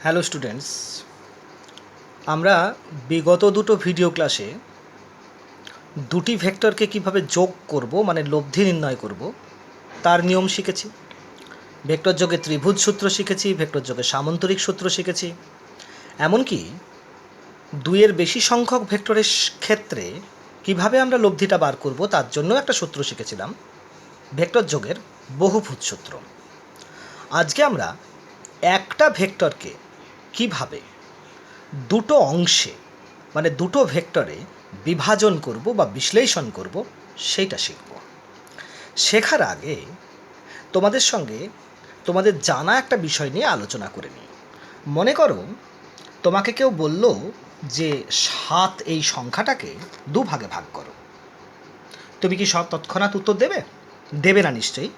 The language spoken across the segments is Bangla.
হ্যালো স্টুডেন্টস, আমরা বিগত দুটো ভিডিও ক্লাসে দুটি ভেক্টরকে কিভাবে যোগ করব মানে লব্ধি নির্ণয় করব তার নিয়ম শিখেছি। ভেক্টর যোগে ত্রিভুজ সূত্র শিখেছি, ভেক্টর যোগে সামন্তরিক সূত্র শিখেছি। এমনকি দুইয়ের বেশি সংখ্যক ভেক্টরের ক্ষেত্রে কিভাবে আমরা লব্ধিটা বার করব তার জন্য একটা সূত্র শিখেছিলাম, ভেক্টর যোগের বহুভুজ সূত্র। আজকে আমরা একটা ভেক্টরকে কিভাবে দুটো অংশে মানে দুটো ভেক্টরে বিভাজন করব বা বিশ্লেষণ করব সেইটা শিখব। শেখার আগে তোমাদের সঙ্গে তোমাদের জানা একটা বিষয় নিয়ে আলোচনা করে নিই। মনে করো তোমাকে কেউ বলল যে 7 এই সংখ্যাটাকে দুভাগে ভাগ করো, তুমি কি তৎক্ষণাৎ উত্তর দেবে? দেবে না নিশ্চয়ই,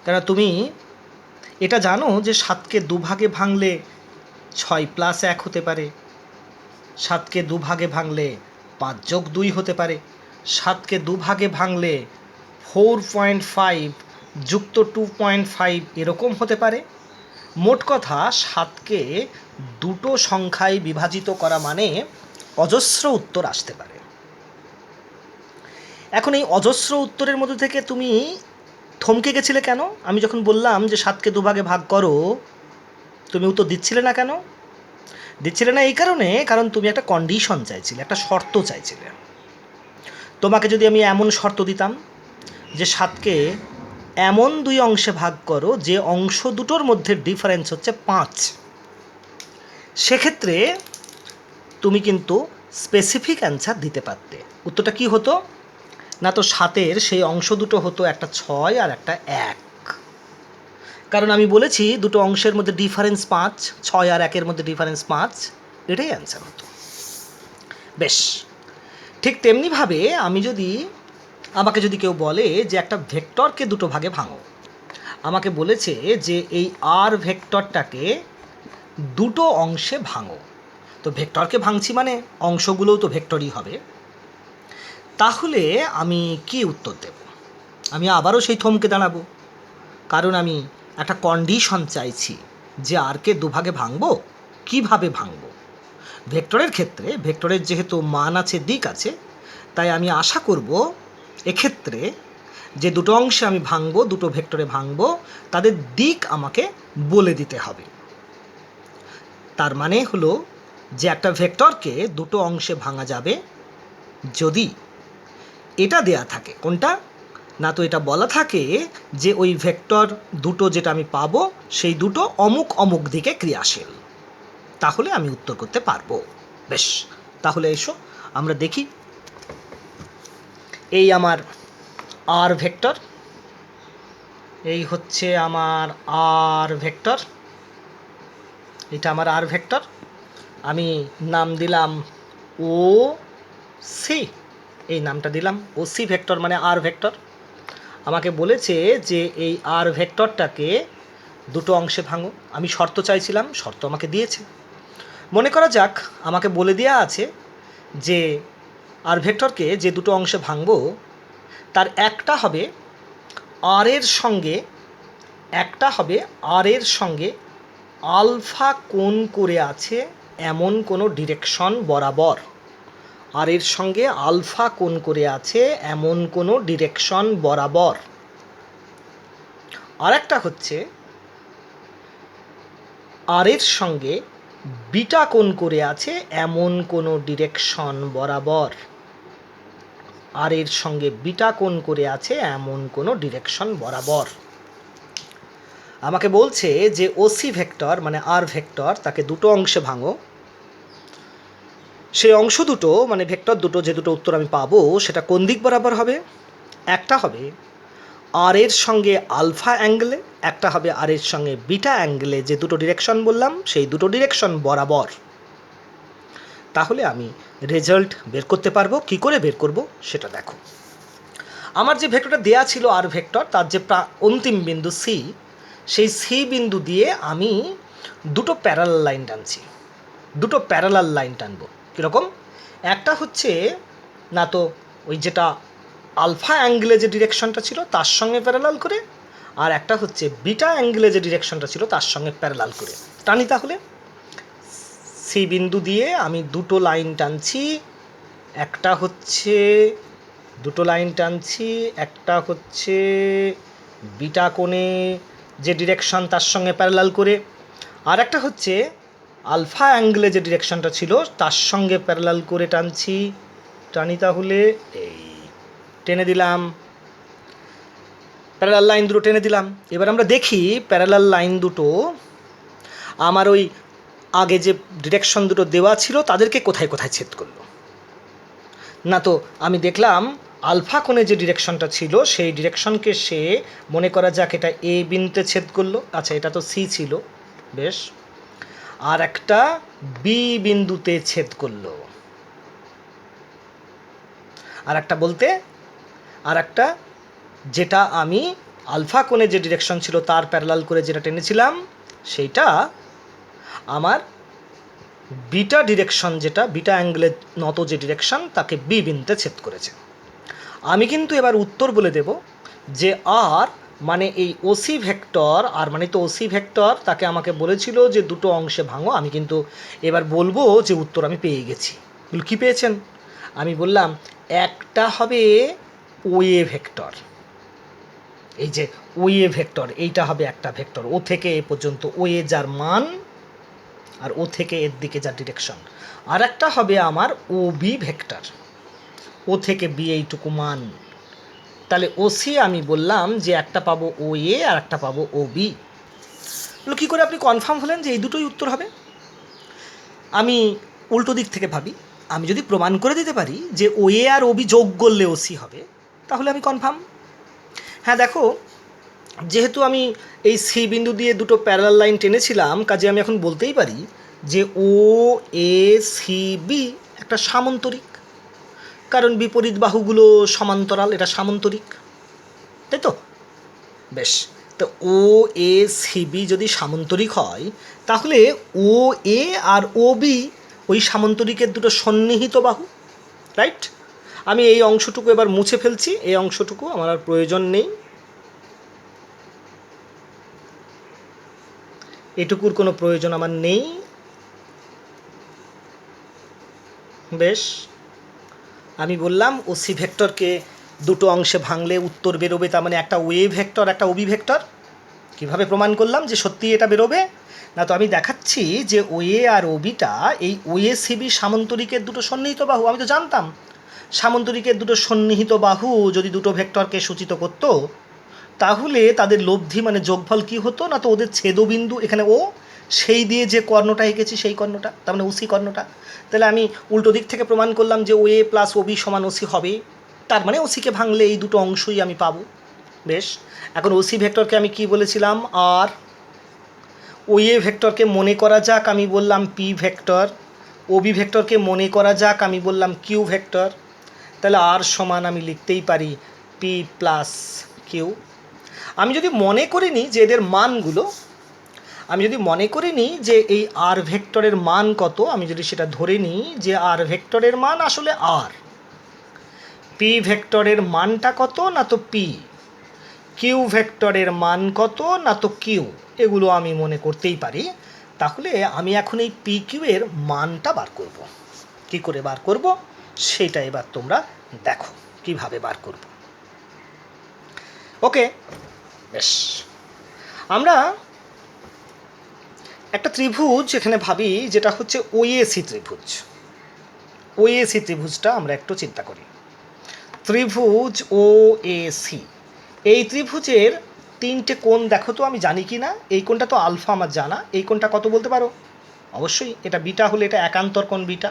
কারণ তুমি এটা জানো যে 7কে দুভাগে ভাঙলে 6+1 হতে পারে, 7কে দুভাগে ভাঙলে 5+2 হতে পারে, 7কে দুভাগে ভাঙলে 4.5 যুক্ত 2.5 এরকম হতে পারে। মোট কথা 7কে দুটো সংখ্যায় বিভাজিত করা মানে অজস্র উত্তর আসতে পারে। এখন এই অজস্র উত্তরের মধ্যে থেকে তুমি থমকে গেছিলে কেন? আমি যখন বললাম যে 7কে দুভাগে ভাগ করো, তুমি উত্তর দিচ্ছিলে না কেন? দিচ্ছিলে না এই কারণে, কারণ তুমি একটা কন্ডিশন চাইছিলে, একটা শর্ত চাইছিলে। তোমাকে যদি আমি এমন শর্ত দিতাম যে 7কে এমন দুই অংশে ভাগ করো যে অংশ দুটোর মধ্যে ডিফারেন্স হচ্ছে 5, সেক্ষেত্রে তুমি কিন্তু স্পেসিফিক অ্যান্সার দিতে পারতে। উত্তরটা কি হতো না, তো 7-এর সেই অংশ দুটো হতো একটা 6 আর একটা 1, কারণ আমি বলেছি দুটো অংশের মধ্যে ডিফারেন্স 5, 6 আর 1-এর মধ্যে ডিফারেন্স 5, এটাই অ্যান্সার হতো। বেশ, ঠিক তেমনিভাবে আমাকে যদি কেউ বলে যে একটা ভেক্টরকে দুটো ভাগে ভাঙো, আমাকে বলেছে যে এই আর ভেক্টরটাকে দুটো অংশে ভাঙো, তো ভেক্টরকে ভাঙছি মানে অংশগুলোও তো ভেক্টরই হবে। তাহলে আমি কি উত্তর দেব? আমি আবারও সেই থমকে দাঁড়াবো, কারণ আমি একটা কন্ডিশন চাইছি যে আরকে দুভাগে ভাঙবো, কিভাবে ভাঙবো। ভেক্টরের ক্ষেত্রে ভেক্টরের যেহেতু মান আছে, দিক আছে, তাই আমি আশা করব এক্ষেত্রে যে দুটো অংশে আমি ভাঙবো, দুটো ভেক্টরে ভাঙবো, তাদের দিক আমাকে বলে দিতে হবে। তার মানে হলো যে একটা ভেক্টরকে দুটো অংশে ভাঙা যাবে যদি এটা দেয়া থাকে, কোনটা না, তো এটা বলা থাকে যে ওই ভেক্টর দুটো যেটা আমি পাবো সেই দুটো অমুক অমুক দিকে ক্রিয়াশীল, তাহলে আমি উত্তর করতে পারবো। বেশ, তাহলে এসো আমরা দেখি। এই আমার আর ভেক্টর, এই হচ্ছে আমার আর ভেক্টর, এটা আমার আর ভেক্টর। আমি নাম দিলাম ও সি, এই নামটা দিলাম ও সি ভেক্টর মানে আর ভেক্টর। আমাকে বলেছে যে এই আর ভেক্টরটাকে দুটো অংশে ভাঙো, আমি শর্ত চাইছিলাম, শর্ত আমাকে দিয়েছে। মনে করা যাক আমাকে বলে দেওয়া আছে যে আর ভেক্টরকে যে দুটো অংশে ভাঙবো তার একটা হবে আর এর সঙ্গে আলফা কোণ করে আছে এমন কোনো ডিরেকশন বরাবর, আর এর সঙ্গে আলফা কোণ করে আছে এমন কোনো ডিরেকশন বরাবর। আর একটা হচ্ছে আর এর সঙ্গে বিটা কোণ করে আছে এমন কোনো ডিরেকশন বরাবর, আর এর সঙ্গে বিটা কোণ করে আছে এমন কোনো ডিরেকশন বরাবর। আমাকে বলছে যে ওসি ভেক্টর মানে আর ভেক্টর তাকে দুটো অংশে ভাঙো, সেই অংশ দুটো মানে ভেক্টর দুটো যে দুটো উত্তর আমি পাবো সেটা কোন দিক বরাবর হবে? একটা হবে আর এর সঙ্গে আলফা অ্যাঙ্গেলে, একটা হবে আর এর সঙ্গে বিটা অ্যাঙ্গেলে, যে দুটো ডিরেকশন বললাম সেই দুটো ডিরেকশন বরাবর। তাহলে আমি রেজাল্ট বের করতে পারবো। কি করে বের করব সেটা দেখো। আমার যে ভেক্টরটা দেয়া ছিল আর ভেক্টর, তার যে অন্তিম বিন্দু সি, সেই সি বিন্দু দিয়ে আমি দুটো প্যারালাল লাইন টানছি, দুটো প্যারালাল লাইন টানবো। কীরকম? একটা হচ্ছে না, তো ওই যেটা আলফা অ্যাঙ্গেলে যে ডিরেকশনটা ছিল তার সঙ্গে প্যারালাল করে, আর একটা হচ্ছে বিটা অ্যাঙ্গেলে যে ডিরেকশনটা ছিল তার সঙ্গে প্যারালাল করে। টানি তাহলে সি বিন্দু দিয়ে আমি দুটো লাইন টানছি, একটা হচ্ছে বিটা কোণে যে ডিরেকশন তার সঙ্গে প্যারালাল করে, আর একটা হচ্ছে আলফা অ্যাঙ্গেলে যে ডিরেকশনটা ছিল তার সঙ্গে প্যারালাল করে টানি তাহলে এই টেনে দিলাম, প্যারালাল লাইন দুটো টেনে দিলাম। এবার আমরা দেখি প্যারালাল লাইন দুটো আমার ওই আগে যে ডিরেকশন দুটো দেওয়া ছিল তাদেরকে কোথায় কোথায় ছেদ করলো। না তো আমি দেখলাম আলফা কোণে যে ডিরেকশনটা ছিল সেই ডিরেকশনকে সে মনে করা যাক এটা এ বিন্দুতে ছেদ করলো, আচ্ছা এটা তো সি ছিল, বেশ, আর একটা বি বিন্দুতে ছেদ করলো, আর একটা যেটা আমি আলফা কোণে যে ডিরেকশন ছিল তার প্যারালাল করে যেটা টেনেছিলাম সেইটা আমার বিটা ডিরেকশন, যেটা বিটা অ্যাঙ্গেলের নত যে ডিরেকশন তাকে বি বিন্দুতে ছেদ করেছে। আমি কিন্তু এবার উত্তর বলে দেব যে আর মানে এই ওসি ভেক্টর, আর মানে তো ওসি ভেক্টর, তাকে আমাকে বলেছিল যে দুটো অংশে ভাঙো। আমি কিন্তু এবার বলবো যে উত্তর আমি পেয়ে গেছি। কী পেয়েছেন? আমি বললাম একটা হবে ওএ ভেক্টর, এই যে ওএ ভেক্টর এইটা হবে একটা ভেক্টর, ও থেকে এ পর্যন্ত ওএ যার মান আর ও থেকে এর দিকে যার ডিরেকশন। আর একটা হবে আমার ও বি ভেক্টর, ও থেকে বি এইটুকু মান। তাহলে ওসি আমি বললাম যে একটা পাবো ও এ আর একটা পাবো ও বি। কী করে আপনি কনফার্ম হলেন যে এই দুটোই উত্তর হবে? আমি উল্টো দিক থেকে ভাবি, আমি যদি প্রমাণ করে দিতে পারি যে ও এ আর ও বি যোগ করলে ওসি হবে তাহলে আমি কনফার্ম। হ্যাঁ দেখো, যেহেতু আমি এই সি বিন্দু দিয়ে দুটো প্যারালাল লাইন টেনেছিলাম, কাজে আমি এখন বলতেই পারি যে ও এ সি বি একটা সামান্তরিক, কারণ বিপরীত বাহুগুলো সমান্তরাল, এটা সামান্তরিক, তাই তো? বেশ, তো ও এ সি বি যদি সামান্তরিক হয় তাহলে ও এ আর ও বি ওই সামান্তরিকের দুটো সন্নিহিত বাহু, রাইট? আমি এই অংশটুকু এবার মুছে ফেলছি, এই অংশটুকু আমার আর প্রয়োজন নেই, এটুকুর কোনো প্রয়োজন আমার নেই। বেশ, আমি বললাম ওসি ভেক্টরকে দুটো অংশে ভাঙলে উত্তর বেরোবে, তার মানে একটা ওএ ভেক্টর একটা ওবি ভেক্টর। কীভাবে প্রমাণ করলাম যে সত্যি এটা বেরোবে? না তো আমি দেখাচ্ছি যে ওএ আর ওবিটা এই ওএ সিবি সামান্তরিকের দুটো সন্নিহিত বাহু। আমি তো জানতাম সামান্তরিকের দুটো সন্নিহিত বাহু যদি দুটো ভেক্টরকে সূচিত করত তাহলে তাদের লব্ধি মানে যোগফল কী হতো, না তো ওদের ছেদবিন্দু এখানে ও, সেই দিয়ে যে কর্ণটা এঁকেছি সেই কর্ণটা, তার মানে ওসি কর্ণটা। তাহলে আমি উল্টো দিক থেকে প্রমাণ করলাম যে ওএ প্লাস ওবি সমান ওসি হবে, তার মানে ওসিকে ভাঙলে এই দুটো অংশই আমি পাবো। বেশ, এখন ওসি ভেক্টরকে আমি কি বলেছিলাম? আর ওএ ভেক্টরকে মনে করা যাক আমি বললাম পি ভেক্টর, ওবি ভেক্টরকে মনে করা যাক আমি বললাম কিউ ভেক্টর। তাহলে আর সমান আমি লিখতেই পারি পি প্লাস কিউ। আমি যদি মনে করি নি যে এদের মানগুলো, আমি যদি মনে করি নি যে এই আর ভেক্টরের মান কত, আমি যদি সেটা ধরে নিই যে আর ভেক্টরের মান আসলে আর, পি ভেক্টরের মানটা কত, না তো পি, কিউ ভেক্টরের মান কত, না তো কিউ, এগুলো আমি মনে করতেই পারি। তাহলে আমি এখন এই পি কিউ এর মানটা বার করব। কি করে বার করব সেটা এবার তোমরা দেখো কিভাবে বার করব। ওকে, বেশ, আমরা একটা ত্রিভুজ এখানে ভাবি যেটা হচ্ছে ওএসি ত্রিভুজ। ওএসি ত্রিভুজটা আমরা একটু চিন্তা করি। ত্রিভুজ ওএসি, এই ত্রিভুজের তিনটে কোণ দেখো তো আমি জানি কি না। এই কোণটা তো আলফা আমার জানা, এই কোণটা কত বলতে পারো? অবশ্যই এটা বিটা হলে এটা একান্তর কোণ বিটা,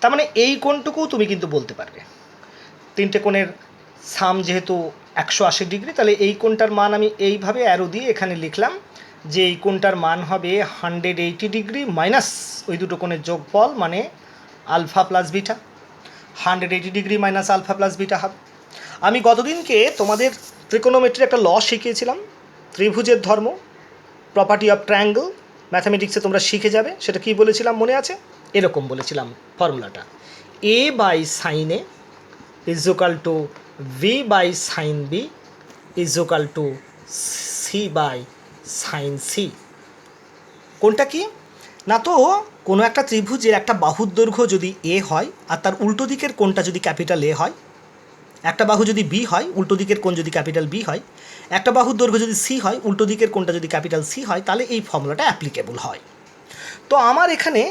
তার মানে এই কোণটুকুও তুমি কিন্তু বলতে পারবে। তিনটে কোণের সাম যেহেতু 180 ডিগ্রি, তাহলে এই কোণটার মান আমি এইভাবে অ্যারো দিয়ে এখানে লিখলাম যে এই কোণটার মান হবে 180 ডিগ্রি মাইনাস ওই দুটো কোণের যোগফল মানে alpha plus beta. 180 degree minus alpha plus beta হবে। আমি গতদিনকে তোমাদের ত্রিকোণোমেট্রির একটা ল শিখিয়েছিলাম, ত্রিভুজের ধর্ম, প্রপার্টি অফ ট্রায়াঙ্গেল, ম্যাথামেটিক্সে তোমরা শিখে যাবে। সেটা কি বলেছিলাম মনে আছে? এরকম বলেছিলাম ফর্মুলাটা, A by sine A is equal to B by sine B is equal to C by sine C. কোনটা কি না, তো কোনো একটা ত্রিভুজের একটা বাহুর দৈর্ঘ্য যদি এ হয় আর তার উল্টো দিকের কোণটা যদি ক্যাপিটাল এ হয়, একটা বাহু যদি বি হয় উল্টো দিকের কোণ যদি ক্যাপিটাল বি হয়, একটা বাহুর দৈর্ঘ্য যদি সি হয় উল্টো দিকের কোণটা যদি ক্যাপিটাল সি হয়, তাহলে এই ফর্মুলাটা অ্যাপ্লিকেবল হয়। তো আমার এখানে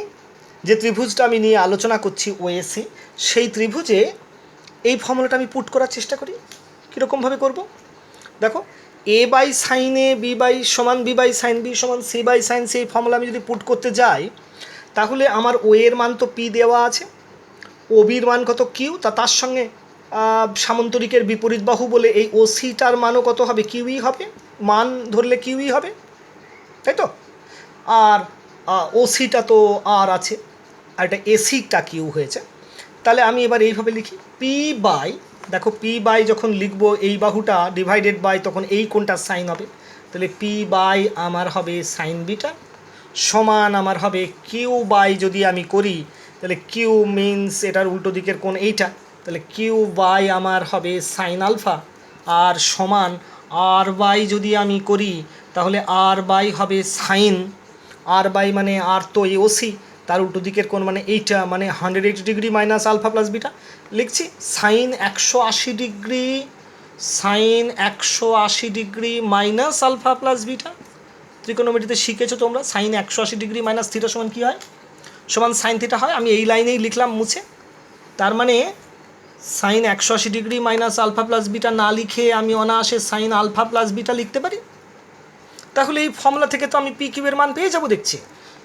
যে ত্রিভুজটা আমি নিয়ে আলোচনা করছি ওএসি, সেই ত্রিভুজে এই ফর্মুলাটা আমি পুট করার চেষ্টা করি। কীরকমভাবে করব দেখো, A by sine A B by সমান বি বাই সাইন বি সমান সি বাই সাইন সি, এই ফর্মুলা আমি যদি পুট করতে যাই, তাহলে আমার ও এর মান তো পি দেওয়া আছে, ও বির মান কত কিউ, তার সঙ্গে সামন্তরিকের বিপরীত বাহু বলে এই ও সিটার মানও কত হবে, কিউই হবে, মান ধরলে কিউই হবে, তাই তো। আর ও সিটা তো আর আছে, আর এটা এসিটা কিউ হয়েছে। তাহলে আমি এবার এইভাবে লিখি, পি বাই, দেখো পি বাই যখন লিখবো এই বাহুটা ডিভাইডেড বাই তখন এই কোণটার সাইন হবে, তাহলে পি বাই আমার হবে সাইন বিটা সমান আমার হবে কিউ বাই, যদি আমি করি তাহলে কিউ মিনস এটার উল্টো দিকের কোণ এইটা, তাহলে কিউ বাই আমার হবে সাইন আলফা, আর সমান আর বাই যদি আমি করি তাহলে আর বাই হবে সাইন, আর বাই মানে আর তো এই ওসি, তার উল্টো দিকের কোণ মানে এইটা, মানে 180 degree minus alpha plus beta. লিখছি sine 180 degree, sine 180 degree minus alpha plus beta. ত্রিকোণমিতিতে শিখেছো তোমরা, সাইন 180 ডিগ্রি মাইনাস থিটা সমান কী হয়, সমান সাইন থিটা হয়। আমি এই লাইনেই লিখলাম মুছে, তার মানে sine 180 degree minus alpha plus beta না লিখে আমি অনায়াসে সাইন আলফা প্লাস বিটা লিখতে পারি। তাহলে এই ফর্মুলা থেকে তো আমি পি কিউবের মান পেয়ে যাবো দেখছি।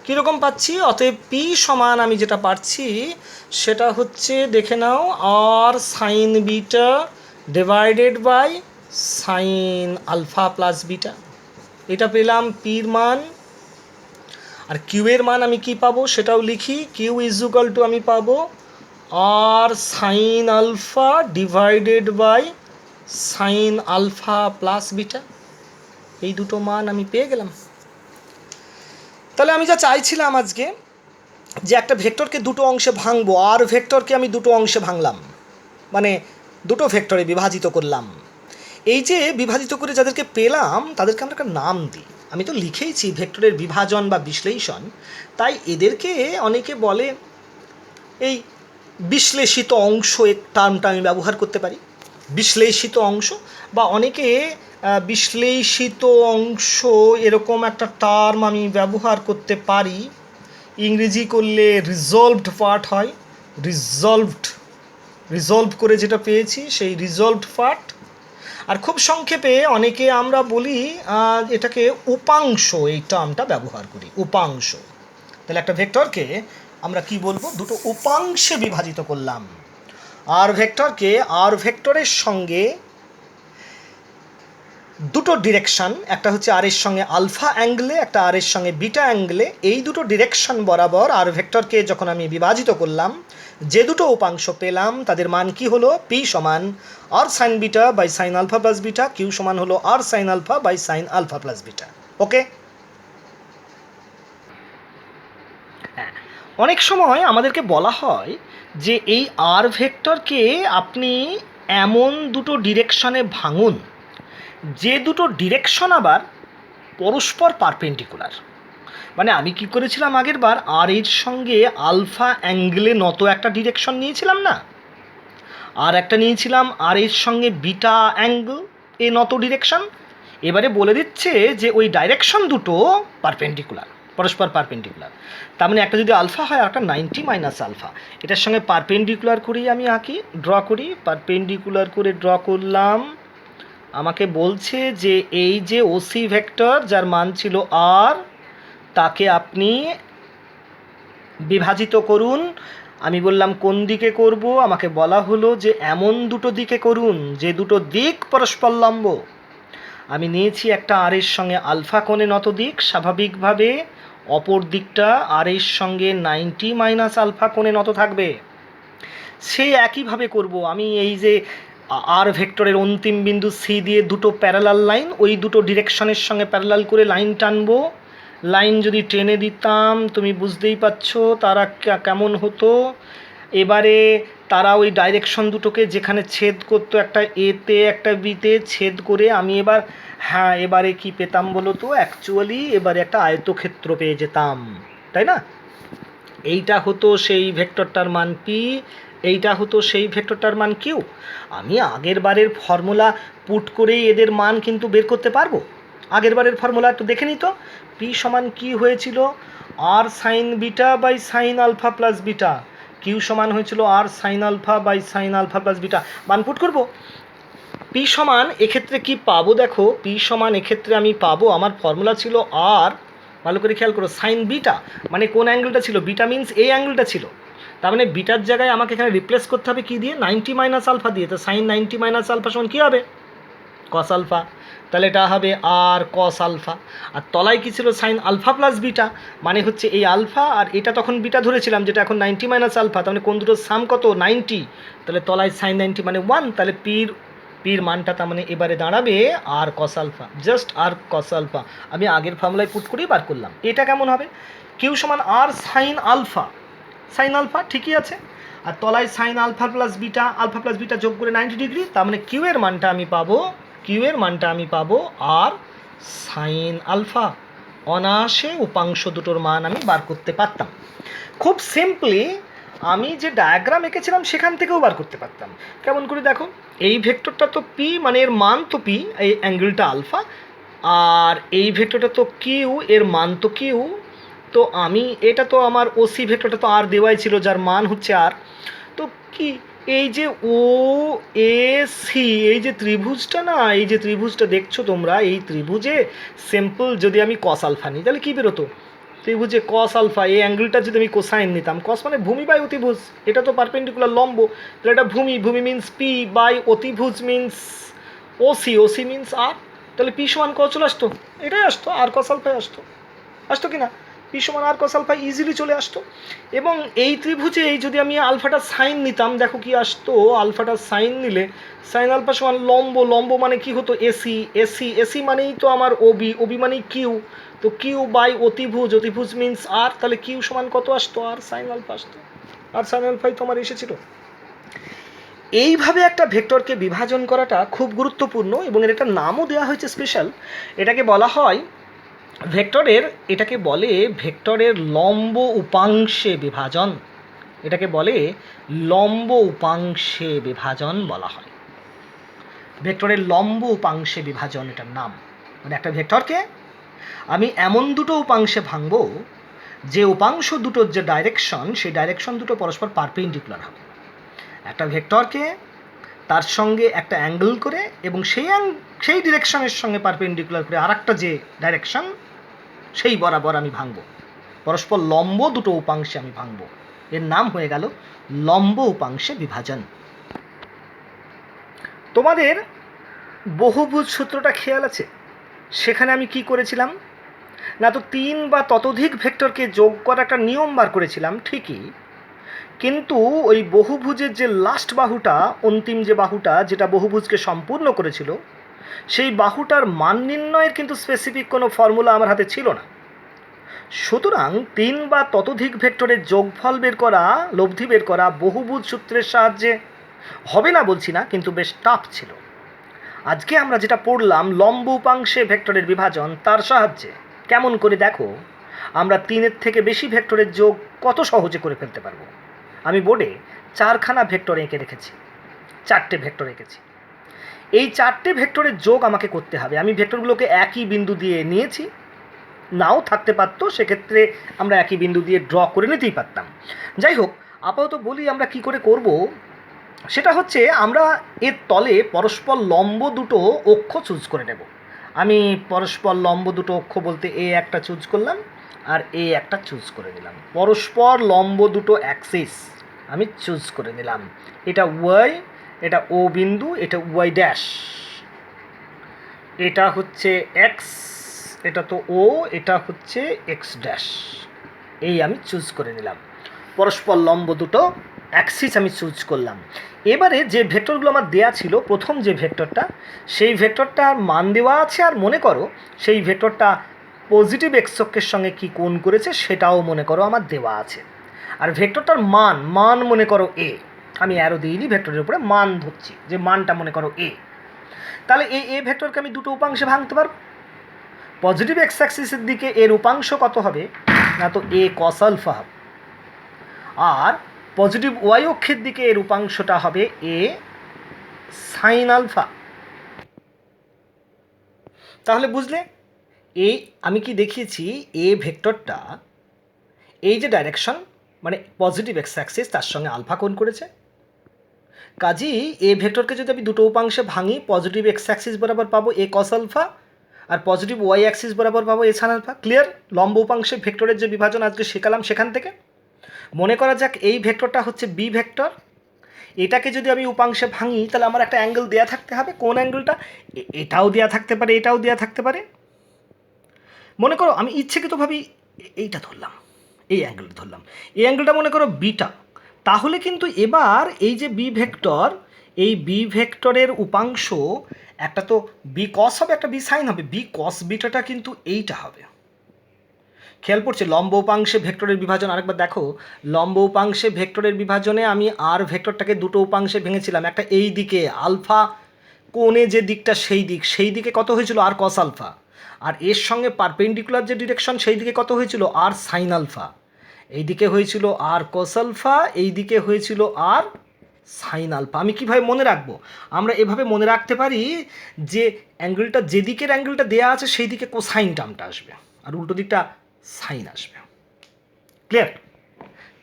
কীরকম পাচ্ছি, অতএব পি সমান আমি যেটা পাচ্ছি সেটা হচ্ছে দেখে নাও, R sine beta divided by sine alpha plus beta, এটা পেলাম পির মান। আর কিউয়ের মান আমি কি পাবো সেটাও লিখি, কিউ ইজ ইকুয়াল টু আমি পাবো R sine alpha divided by sine alpha plus beta, এই দুটো মান আমি পেয়ে গেলাম। তাহলে আমি যা চাইছিলাম আজকে যে একটা ভেক্টরকে দুটো অংশে ভাঙবো, আর ভেক্টরকে আমি দুটো অংশে ভাঙলাম, মানে দুটো ভেক্টরে বিভাজিত করলাম। এই যে বিভাজিত করে যাদেরকে পেলাম তাদেরকে আমরা একটা নাম দিই। আমি তো লিখেইছি ভেক্টরের বিভাজন বা বিশ্লেষণ, তাই এদেরকে অনেকে বলে এই বিশ্লেষিত অংশ, এক টার্মটা আমি ব্যবহার করতে পারি, বিশ্লেষিত অংশ, বা অনেকে বিশ্লেষিত অংশ এরকম একটা টার্ম আমি ব্যবহার করতে পারি। ইংরেজি করলে রিজলভড পার্ট হয়, রিজলভ করে যেটা পেয়েছি সেই রিজলভড পার্ট। আর খুব সংক্ষেপে অনেকে আমরা বলি এটাকে উপাংশ, এই টার্মটা ব্যবহার করি, উপাংশ। তাহলে একটা ভেক্টরকে আমরা কি বলবো, দুটো উপাংশে বিভাজিত করলাম। আর ভেক্টরকে আর ভেক্টরের সঙ্গে দুটো ডিরেকশান, একটা হচ্ছে আর এর সঙ্গে আলফা অ্যাঙ্গেলে, একটা আর এর সঙ্গে বিটা অ্যাঙ্গেলে, এই দুটো ডিরেকশান বরাবর আর ভেক্টরকে যখন আমি বিভাজিত করলাম, যে দুটো উপাংশ পেলাম তাদের মান কি হলো, পি সমান R sine beta by sine alpha plus beta, Q সমান হলো R sine alpha by sine alpha plus beta. Okay, অনেক সময় আমাদেরকে বলা হয় যে এই আর ভেক্টরকে আপনি এমন দুটো ডিরেকশনে ভাঙুন যে দুটো ডিরেকশন আবার পরস্পর পারপেন্ডিকুলার। মানে আমি কি করেছিলাম আগের বার, আর এর সঙ্গে আলফা অ্যাঙ্গেলে নত একটা ডিরেকশন নিয়েছিলাম না, আর একটা নিয়েছিলাম আর এর সঙ্গে বিটা অ্যাঙ্গেল এ নত ডিরেকশন। এবারে বলে দিচ্ছে যে ওই ডাইরেকশন দুটো পারপেন্ডিকুলার, পরস্পর পারপেন্ডিকুলার। তার মানে একটা যদি আলফা হয় আর একটা 90 মাইনাস আলফা, এটার সঙ্গে পারপেন্ডিকুলার করেই আমি আঁকি, ড্র করি, পারপেন্ডিকুলার করে ড্র করলাম। আমাকে বলছে যে এই যে ওসি ভেক্টর যার মান ছিল আর, তাকে আপনি বিভাজিত করুন। আমি বললাম কোন দিকে করব, আমাকে বলা হলো যে এমন দুটো দিকে করুন যে দুটো দিক পরস্পর লম্ব। আমি নিয়েছি একটা আর এর সঙ্গে আলফা কোণে নত দিক, স্বাভাবিকভাবে অপর দিকটা আর এর সঙ্গে 90 মাইনাস আলফা কোণে নত থাকবে। সেই একইভাবে করব আমি, এই যে আর ভেক্টরের অন্তিম বিন্দু সি দিয়ে দুটো প্যারালাল লাইন, ওই দুটো ডিরেকশনের সঙ্গে প্যারালাল করে লাইন টানবো। লাইন যদি টেনে দিতাম তুমি বুঝতেই পারছো তারা কেমন হতো। এবারে তারা ওই ডাইরেকশন দুটোকে যেখানে ছেদ করতো, একটা এতে একটা বিতে ছেদ করে আমি এবার, হ্যাঁ এবারে কি পেতাম বলো তো, অ্যাকচুয়ালি এবারে একটা আয়তক্ষেত্র পেয়ে যেতাম, তাই না? এইটা হতো সেই ভেক্টরটার মান পি, এইটা হতো সেই ভেক্টরটার মান কিউ। আমি আগের বারের ফর্মুলা পুট করেই এদের মান কিন্তু বের করতে পারবো। আগের বারের ফর্মুলা একটু দেখে নিই তো। পি সমান কি হয়েছিল, R sine beta by sine alpha plus beta. Q সমান হয়েছিল R sine alpha by sine alpha plus beta. মান পুট করবো। পি সমান এক্ষেত্রে কি পাবো দেখো, পি সমান এক্ষেত্রে আমি পাবো, আমার ফর্মুলা ছিল আর, ভালো করে খেয়াল করো, সাইন বিটা মানে কোন অ্যাঙ্গেলটা ছিল, বিটা মিন্স এই অ্যাঙ্গেলটা ছিল, তার মানে বিটার জায়গায় আমাকে এখানে রিপ্লেস করতে হবে কি দিয়ে, 90 মাইনাস আলফা দিয়ে। তো সাইন 90 মাইনাস আলফা সমান কী হবে, কস আলফা। তাহলে এটা হবে আর কস আলফা। আর তলায় কি ছিল, সাইন আলফা প্লাস বিটা, মানে হচ্ছে এই আলফা আর এটা তখন বিটা ধরেছিলাম, যেটা এখন 90 মাইনাস আলফা, তার মানে কোন দুটোর সাম কত, 90। তাহলে তলায় সাইন 90 মানে 1, তাহলে পির মানটা তার মানে এবারে দাঁড়াবে আর কস আলফা, জাস্ট আর কস আলফা। আমি আগের ফর্মুলায় পুট করেই বার করলাম। এটা কেমন হবে, কিউ সমান R sine alpha, sine alpha ঠিকই আছে, আর তলায় সাইন আলফা প্লাস বিটা যোগ করে 90 ডিগ্রি, তার মানে কিউ এর মানটা আমি পাবো আর সাইন আলফা। অনায়াসে উপাংশ দুটোর মান আমি বার করতে পারতাম। খুব সিম্পলি আমি যে ডায়াগ্রাম এঁকেছিলাম সেখান থেকেও বার করতে পারতাম। কেমন করে দেখো, এই ভেক্টরটা তো পি, মানে এর মান তো পি, এই অ্যাঙ্গেলটা আলফা, আর এই ভেক্টরটা তো কিউ, এর মান তো কিউ। তো আমি, এটা তো আমার ওসি ভেক্টরটা তো আর দেওয়াই ছিল, যার মান হচ্ছে আর। তো কি, এই যে ও এ সি, এই যে ত্রিভুজটা না, এই যে ত্রিভুজটা দেখছো তোমরা, এই ত্রিভুজে সিম্পল যদি আমি কস আলফা নিই তাহলে কী বেরোতো, ত্রিভুজে কস আলফা, এই অ্যাঙ্গেলটা যদি আমি কোসাইন নিতাম, কস মানে ভূমি বাই অতিভুজ, এটা তো পারপেন্ডিকুলার লম্ব, তাহলে এটা ভূমি মিন্স পি বাই অতিভুজ মিন্স ওসি মিন্স আর। তাহলে পি সমান কত চলে আসতো, এটাই আসতো, আর কস আলফায় আসতো কি না, পি সমান আর কস আলফা ইজিলি চলে আসতো। এবং এই ত্রিভুজে এই যদি আমি আলফাটা সাইন নিতাম, দেখো কি আসতো, আলফাটা সাইন নিলে সাইন আলফা সমান লম্ব মানে কি হতো, এসি মানেই তো আমার ওবি মানেই কিউ, তো কিউ বাই অতিভুজ মিন্স আর, তাহলে কিউ সমান কত আসতো, আর সাইন আলফা আসতো, আর সাইন আলফাই তো আমার এসেছিল। এইভাবে একটা ভেক্টরকে বিভাজন করাটা খুব গুরুত্বপূর্ণ, এবং এর একটা নামও দেওয়া হয়েছে স্পেশাল। এটাকে বলা হয় এটাকে বলে ভেক্টরের লম্ব উপাংশে বিভাজন। এটাকে বলে লম্ব উপাংশে বিভাজন বলা হয়, ভেক্টরের লম্ব উপাংশে বিভাজন এটার নাম। মানে একটা ভেক্টরকে আমি এমন দুটো উপাংশে ভাঙব যে উপাংশ দুটোর যে ডাইরেকশন, সেই ডাইরেকশন দুটো পরস্পর পারপেন্ডিকুলার হবে। একটা ভেক্টরকে তার সঙ্গে একটা অ্যাঙ্গেল করে এবং সেই ডিরেকশনের সঙ্গে পারপেন্ডিকুলার করে আর একটা যে ডাইরেকশন, সেই বরাবর আমি ভাঙব, পরস্পর লম্ব দুটো উপাংশে আমি ভাঙব। এর নাম হয়ে গেল লম্ব উপাংশে বিভাজন। তোমাদের বহুভুজ সূত্রটা খেয়াল আছে? সেখানে আমি কি করেছিলাম না, তো 3 বা ততোধিক ভেক্টরকে যোগ করা একটা নিয়ম বার করেছিলাম ঠিকই, কিন্তু ওই বহুভুজের যে লাস্ট বাহুটা, অন্তিম যে বাহুটা যেটা বহুভুজকে সম্পূর্ণ করেছিল, সেই বাহুটার মান নির্ণয়ের কিন্তু স্পেসিফিক কোনো ফর্মুলা আমার হাতে ছিল না। সুতরাং 3 বা ততোধিক ভেক্টরের যোগফল বের করা, লব্ধি বের করা বহুভুজ সূত্রের সাহায্যে হবে না বলছি না, কিন্তু বেশ টাফ ছিল। আজকে আমরা যেটা পড়লাম লম্ব উপাংশে ভেক্টরের বিভাজন, তার সাহায্যে কেমন করে দেখো আমরা 3-এর থেকে বেশি ভেক্টরের যোগ কত সহজে করে ফেলতে পারবো। আমি বোর্ডে 4খানা ভেক্টর এঁকে রেখেছি, 4টে ভেক্টর এঁকেছি। এই 4টে ভেক্টরের যোগ আমাকে করতে হবে। আমি ভেক্টরগুলোকে একই বিন্দু দিয়ে নিয়েছি, নাও থাকতে পারতো, সেক্ষেত্রে আমরা একই বিন্দু দিয়ে ড্র করে নিতেই পারতাম। যাই হোক, আপাতত বলি আমরা কি করে করব। সেটা হচ্ছে আমরা এর তলে পরস্পর লম্ব দুটো অক্ষ চুজ করে নেব। আমি পরস্পর লম্ব দুটো অক্ষ বলতে এ একটা চুজ করলাম আর এ একটা চুজ করে নিলাম। পরস্পর লম্ব দুটো অ্যাক্সিস আমি চুজ করে নিলাম। এটা ওয়াই, এটা ও বিন্দু, এটা ওয়াই ড্যাশ, এটা হচ্ছে এক্স, এটা তো ও, এটা হচ্ছে এক্স ড্যাশ। এই আমি চুজ করে নিলাম, পরস্পর লম্ব দুটো অ্যাক্সিস আমি চুজ করলাম। এবারে যে ভেক্টরগুলো আমার দেয়া ছিল, প্রথম যে ভেক্টরটা, সেই ভেক্টরটার মান দেওয়া আছে, আর মনে করো সেই ভেক্টরটা পজিটিভ এক্স অক্ষের সঙ্গে কী কোণ করেছে সেটাও মনে করো আমার দেওয়া আছে। আর ভেক্টরটার মান মনে করো এ, আমি অ্যারো দিইনি, ভেক্টরের উপরে মান ধরছি যে মানটা মনে করো এ। তাহলে এই এ ভেক্টরকে আমি দুটো উপাংশে ভাঙতে পারবো। পজিটিভ এক্স অ্যাক্সিসের দিকে এর উপাংশ কত হবে না, তো এ কস আলফা হবে, আর পজিটিভ ওয়াই অক্ষের দিকে এর উপাংশটা হবে এ সাইন আলফা। তাহলে বুঝলে এই আমি কি দেখিয়েছি, এ ভেক্টরটা এই যে ডাইরেকশন মানে পজিটিভ এক্স অ্যাক্সিস তার সঙ্গে আলফা কোণ করেছে। কাজেই এ ভেক্টরকে যদি আমি দুটো উপাংশে ভাঙি, পজিটিভ এক্স অ্যাক্সিস বরাবর পাবো এ কস আলফা, আর পজিটিভ ওয়াই অ্যাক্সিস বরাবর পাবো এ সাইন আলফা। ক্লিয়ার? লম্ব উপাংশে ভেক্টরের যে বিভাজন আজকে শেখালাম সেখান থেকে মনে করা যাক এই ভেক্টরটা হচ্ছে বি ভেক্টর। এটাকে যদি আমি উপাংশে ভাঙি তাহলে আমার একটা অ্যাঙ্গেল দেয়া থাকতে হবে। কোন অ্যাঙ্গেলটা? এটাও দেয়া থাকতে পারে, এটাও দেয়া থাকতে পারে। মনে করো আমি ইচ্ছাকৃতভাবেই এইটা ধরলাম, এই অ্যাঙ্গেলটা ধরলাম, এই অ্যাঙ্গেলটা মনে করো বিটা। তাহলে কিন্তু এবার এই যে বি ভেক্টর, এই বি ভেক্টরের উপাংশ একটা তো বি কস হবে, একটা বি সাইন হবে। বি কস বিটাটা কিন্তু এইটা হবে। খেয়াল পড়ছে লম্ব উপাংশে ভেক্টরের বিভাজন। আরেকবার দেখো, লম্ব উপাংশে ভেক্টরের বিভাজনে আমি আর ভেক্টরটাকে দুটো উপাংশে ভেঙেছিলাম। একটা এই দিকে আলফা কোণে যে দিকটা সেই দিকে কত হয়েছিল আর কস আলফা, আর এর সঙ্গে পারপেন্ডিকুলার যে ডিরেকশন সেই দিকে কত হয়েছিল আর সাইন আলফা। এই দিকে হয়েছিল আর কস আলফা, এই দিকে হয়েছিল আর সাইন আলফা। আমি কীভাবে মনে রাখবো? আমরা এভাবে মনে রাখতে পারি যে অ্যাঙ্গেলটা যেদিকের অ্যাঙ্গেলটা দেয়া আছে সেই দিকে কোসাইন টার্মটা আসবে, আর উল্টো দিকটা সাইন আসবে। ক্লিয়ার?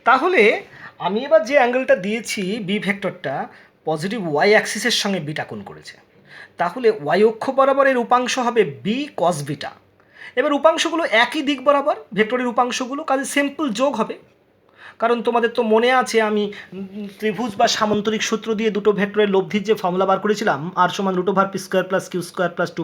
তাহলে আমি এবার যে অ্যাঙ্গেলটা দিয়েছি বি ভেক্টরটা পজিটিভ ওয়াই অ্যাক্সিসের সঙ্গে বিটা কোণ করেছে, তাহলে ওয়াই অক্ষ বরাবর এর উপাংশ হবে বি কস বিটা। এবার উপাংশগুলো একই দিক বরাবর, ভেক্টরের উপাংশগুলো, কাজে সিম্পল যোগ হবে। কারণ তোমাদের তো মনে আছে আমি ত্রিভুজ বা সামান্তরিক সূত্র দিয়ে দুটো ভেক্টরের লব্ধির যে ফর্মুলা বার করেছিলাম, আর সমান √π² + q² + 2